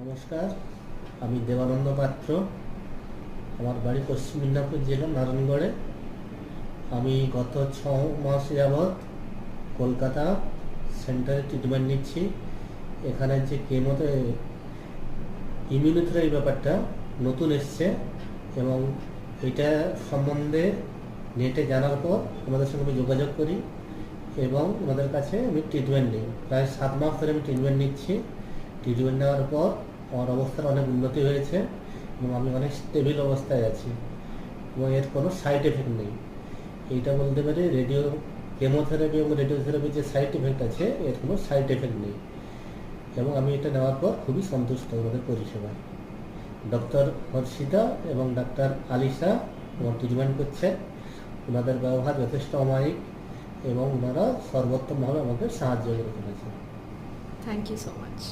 নমস্কার, আমি দেবানন্দ পাত্র। আমার বাড়ি পশ্চিম মেদিনীপুর জেলা নারায়ণগড়ে। আমি গত 6 মাস যাবৎ কলকাতা সেন্টারে ট্রিটমেন্ট নিচ্ছি। এখানে যে কেমোতে ইমিউনোথেরাপি ব্যাপারটা নতুন এসছে এবং এটা সম্বন্ধে নেটে জানার পর আমাদের সঙ্গে আমি যোগাযোগ করি এবং ওনাদের কাছে আমি ট্রিটমেন্ট নিই। প্রায় 7 মাস ধরে আমি ট্রিটমেন্ট নিচ্ছি। ট্রিটমেন্ট নেওয়ার পর আমার অবস্থার অনেক উন্নতি হয়েছে এবং আমি অনেক স্টেবল অবস্থায় আছি এবং এর কোনো সাইড এফেক্ট নেই। এইটা বলতে পারি রেডিও কেমোথেরাপি এবং রেডিওথেরাপির যে সাইড এফেক্ট আছে এর কোনো সাইড এফেক্ট নেই এবং আমি এটা নেওয়ার পর খুবই সন্তুষ্ট ওনাদের পরিষেবায়। ডক্টর হর্ষিতা এবং ডাক্তার আলিশা আমার ট্রিটমেন্ট করছে। ওনাদের ব্যবহার যথেষ্ট অমায়িক এবং ওনারা সর্বোত্তমভাবে আমাকে সাহায্য করে ফেলেছে। Thank you so much.